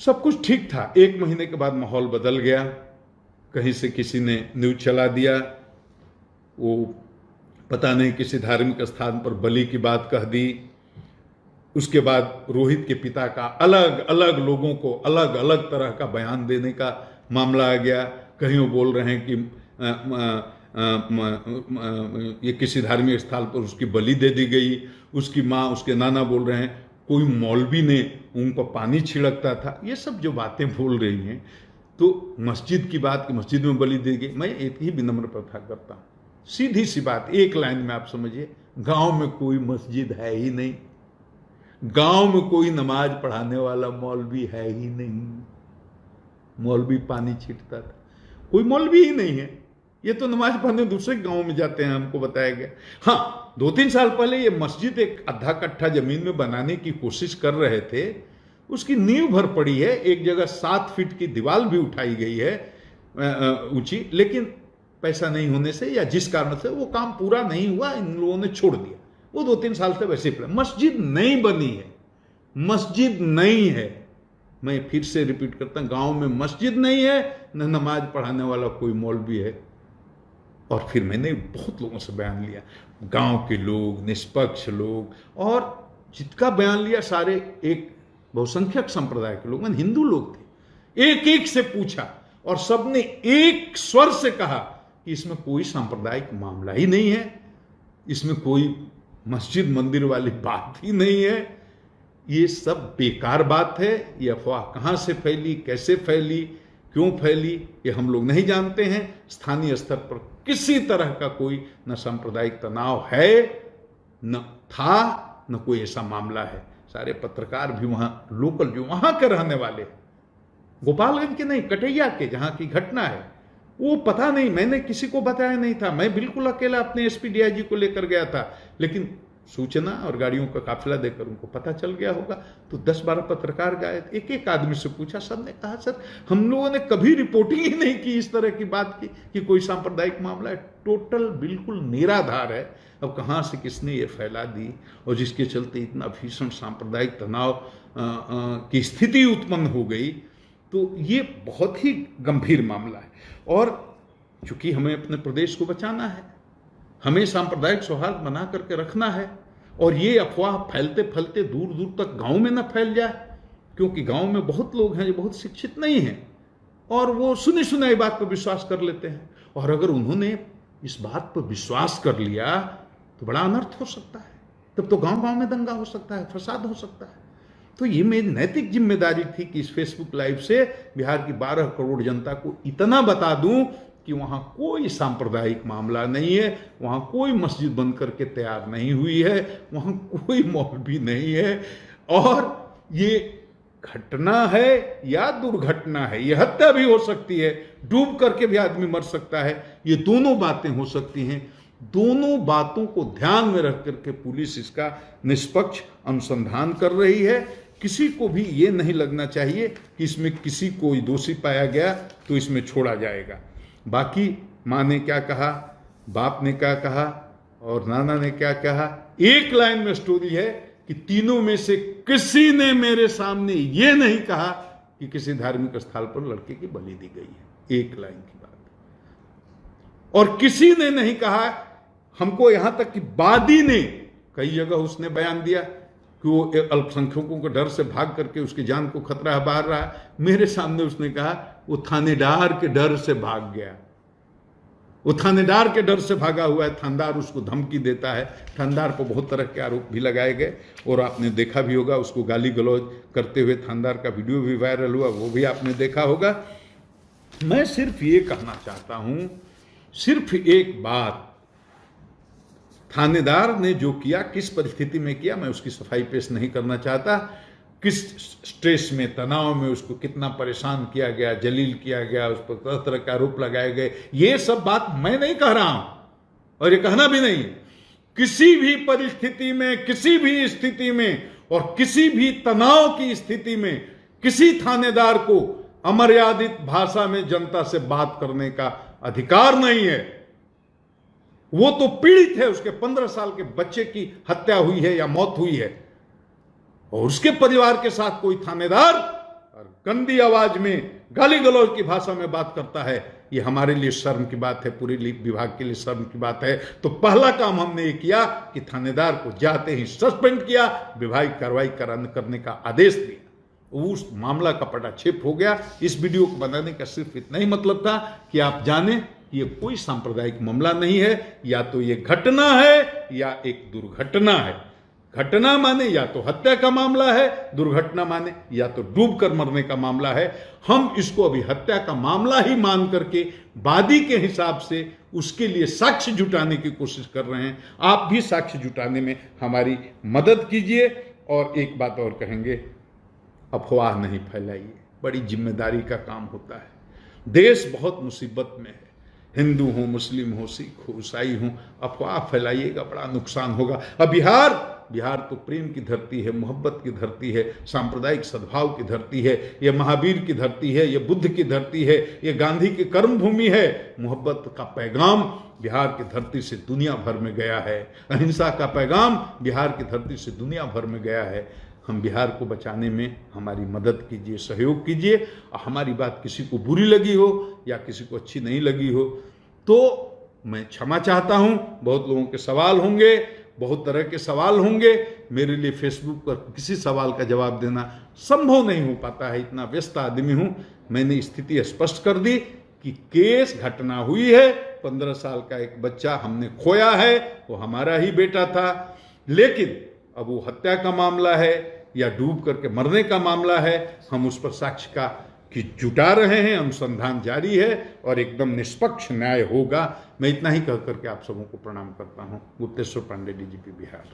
सब कुछ ठीक था। 1 महीने के बाद माहौल बदल गया। कहीं से किसी ने न्यूज चला दिया, वो पता नहीं किसी धार्मिक स्थान पर बलि की बात कह दी। उसके बाद रोहित के पिता का अलग अलग लोगों को अलग अलग तरह का बयान देने का मामला आ गया। कहीं वो बोल रहे हैं कि ये किसी धार्मिक स्थल पर उसकी बलि दे दी गई। उसकी माँ, उसके नाना बोल रहे हैं कोई मौलवी ने उन पर पानी छिड़कता था। ये सब जो बातें बोल रही हैं, तो मस्जिद की बात कि मस्जिद में बलि दी गई, मैं एक ही विनम्र प्रार्थना करता हूँ, सीधी सी बात, एक लाइन में आप समझिए, गांव में कोई मस्जिद है ही नहीं, गांव में कोई नमाज पढ़ाने वाला मौलवी है ही नहीं। मौलवी पानी छींटता था, कोई मौलवी ही नहीं है। ये तो नमाज पढ़ने दूसरे गांव में जाते हैं, हमको बताया गया। हाँ, 2-3 साल पहले ये मस्जिद एक आधा कट्ठा जमीन में बनाने की कोशिश कर रहे थे, उसकी नींव भर पड़ी है, एक जगह 7 फीट की दीवार भी उठाई गई है ऊंची, लेकिन पैसा नहीं होने से या जिस कारण से वो काम पूरा नहीं हुआ, इन लोगों ने छोड़ दिया। वो 2-3 साल से वैसे ही पड़ा। मस्जिद नहीं बनी है, मस्जिद नहीं है। मैं फिर से रिपीट करता हूं, गांव में मस्जिद नहीं है, न नमाज पढ़ाने वाला कोई मौलवी है। और फिर मैंने बहुत लोगों से बयान लिया, गांव के लोग, निष्पक्ष लोग, और जिसका बयान लिया सारे एक बहुसंख्यक संप्रदाय के लोग, हिंदू लोग थे। एक एक से पूछा और सबने एक स्वर से कहा कि इसमें कोई सांप्रदायिक मामला ही नहीं है, इसमें कोई मस्जिद मंदिर वाली बात ही नहीं है, ये सब बेकार बात है। ये अफवाह कहां से फैली, कैसे फैली, क्यों फैली, ये हम लोग नहीं जानते हैं। स्थानीय स्तर पर किसी तरह का कोई न सांप्रदायिक तनाव है, न था, न कोई ऐसा मामला है। सारे पत्रकार भी वहां लोकल, जो वहां के रहने वाले, गोपालगंज के नहीं, कटैया के, जहां की घटना है, वो पता नहीं, मैंने किसी को बताया नहीं था। मैं बिल्कुल अकेला अपने एसपी डीआईजी को लेकर गया था, लेकिन सूचना और गाड़ियों का काफिला देकर उनको पता चल गया होगा। तो 10-12 पत्रकार गए, एक एक आदमी से पूछा, सबने कहा सर हम लोगों ने कभी रिपोर्टिंग ही नहीं की इस तरह की बात की कि कोई सांप्रदायिक मामला है। टोटल बिल्कुल निराधार है। अब कहां से किसने ये फैला दी, और जिसके चलते इतना भीषण सांप्रदायिक तनाव की स्थिति उत्पन्न हो गई, तो ये बहुत ही गंभीर मामला है। और चूंकि हमें अपने प्रदेश को बचाना है, हमें सांप्रदायिक सौहार्द बना करके रखना है, और ये अफवाह फैलते फैलते दूर दूर तक गांव में न फैल जाए, क्योंकि गांव में बहुत लोग हैं जो बहुत शिक्षित नहीं हैं और वो सुनी सुनाई बात पर विश्वास कर लेते हैं। और अगर उन्होंने इस बात पर विश्वास कर लिया तो बड़ा अनर्थ हो सकता है, तब तो गांव गांव में दंगा हो सकता है, फसाद हो सकता है। तो ये मेरी नैतिक जिम्मेदारी थी कि इस फेसबुक लाइव से बिहार की 12 करोड़ जनता को इतना बता दूं कि वहां कोई सांप्रदायिक मामला नहीं है, वहां कोई मस्जिद बन करके तैयार नहीं हुई है, वहां कोई मौलवी नहीं है, और ये घटना है या दुर्घटना है, ये हत्या भी हो सकती है, डूब करके भी आदमी मर सकता है, ये दोनों बातें हो सकती हैं। दोनों बातों को ध्यान में रख करके पुलिस इसका निष्पक्ष अनुसंधान कर रही है। किसी को भी ये नहीं लगना चाहिए कि इसमें किसी को दोषी पाया गया तो इसमें छोड़ा जाएगा। बाकी माँ ने क्या कहा, बाप ने क्या कहा और नाना ने क्या कहा, एक लाइन में स्टोरी है कि तीनों में से किसी ने मेरे सामने ये नहीं कहा कि किसी धार्मिक स्थल पर लड़के की बलि दी गई है। एक लाइन की बात। और किसी ने नहीं कहा, हमको यहां तक कि वादी ने कई जगह उसने बयान दिया कि वो अल्पसंख्यकों के डर से भाग करके उसकी जान को खतरा है, बाहर रहा। मेरे सामने उसने कहा वो थानेदार के डर से भाग गया, वो थानेदार के डर से भागा हुआ है, थानेदार उसको धमकी देता है। थानेदार पर बहुत तरह के आरोप भी लगाए गए और आपने देखा भी होगा, उसको गाली गलौज करते हुए थानेदार का वीडियो भी वायरल हुआ, वो भी आपने देखा होगा। मैं सिर्फ ये कहना चाहता हूं, सिर्फ एक बात, थानेदार ने जो किया, किस परिस्थिति में किया, मैं उसकी सफाई पेश नहीं करना चाहता। किस स्ट्रेस में, तनाव में उसको कितना परेशान किया गया, जलील किया गया, उस पर तरह तरह के आरोप लगाए गए, ये सब बात मैं नहीं कह रहा हूं और ये कहना भी नहीं। किसी भी परिस्थिति में, किसी भी स्थिति में और किसी भी तनाव की स्थिति में किसी थानेदार को अमर्यादित भाषा में जनता से बात करने का अधिकार नहीं है। वो तो पीड़ित है, उसके 15 साल के बच्चे की हत्या हुई है या मौत हुई है, और उसके परिवार के साथ कोई थानेदार गंदी आवाज में, गाली गलौज की भाषा में बात करता है, ये हमारे लिए शर्म की बात है, पूरे विभाग के लिए शर्म की बात है। तो पहला काम हमने ये किया कि थानेदार को जाते ही सस्पेंड किया, विभागीय कार्रवाई करने का आदेश दिया। उस मामला का पटाक्षेप हो गया। इस वीडियो को बनाने का सिर्फ इतना ही मतलब था कि आप जाने कि ये कोई सांप्रदायिक मामला नहीं है, या तो ये घटना है या एक दुर्घटना है। घटना माने या तो हत्या का मामला है, दुर्घटना माने या तो डूब कर मरने का मामला है। हम इसको अभी हत्या का मामला ही मान करके वादी के हिसाब से उसके लिए साक्ष्य जुटाने की कोशिश कर रहे हैं। आप भी साक्ष्य जुटाने में हमारी मदद कीजिए। और एक बात और कहेंगे, अफवाह नहीं फैलाइए, बड़ी जिम्मेदारी का काम होता है। देश बहुत मुसीबत में है, हिंदू हो, मुस्लिम हो, सिख हो, ईसाई हो, अफवाह फैलाइएगा बड़ा नुकसान होगा। अब बिहार तो प्रेम की धरती है, मोहब्बत की धरती है, सांप्रदायिक सद्भाव की धरती है, ये महावीर की धरती है, ये बुद्ध की धरती है, ये गांधी की कर्म भूमि है। मोहब्बत का पैगाम बिहार की धरती से दुनिया भर में गया है, अहिंसा का पैगाम बिहार की धरती से दुनिया भर में गया है। हम बिहार को बचाने में हमारी मदद कीजिए, सहयोग कीजिए। और हमारी बात किसी को बुरी लगी हो या किसी को अच्छी नहीं लगी हो तो मैं क्षमा चाहता हूं। बहुत लोगों के सवाल होंगे, बहुत तरह के सवाल होंगे। मेरे लिए फेसबुक पर किसी सवाल का जवाब देना संभव नहीं हो पाता है, इतना व्यस्त आदमी हूं। मैंने स्थिति स्पष्ट कर दी कि केस घटना हुई है, 15 साल का एक बच्चा हमने खोया है, वो हमारा ही बेटा था। लेकिन अब वो हत्या का मामला है या डूब करके मरने का मामला है, हम उस पर साक्ष्य का कि जुटा रहे हैं, अनुसंधान जारी है और एकदम निष्पक्ष न्याय होगा। मैं इतना ही कह करके आप सबों को प्रणाम करता हूं। गुप्तेश्वर पांडे, डीजीपी बिहार।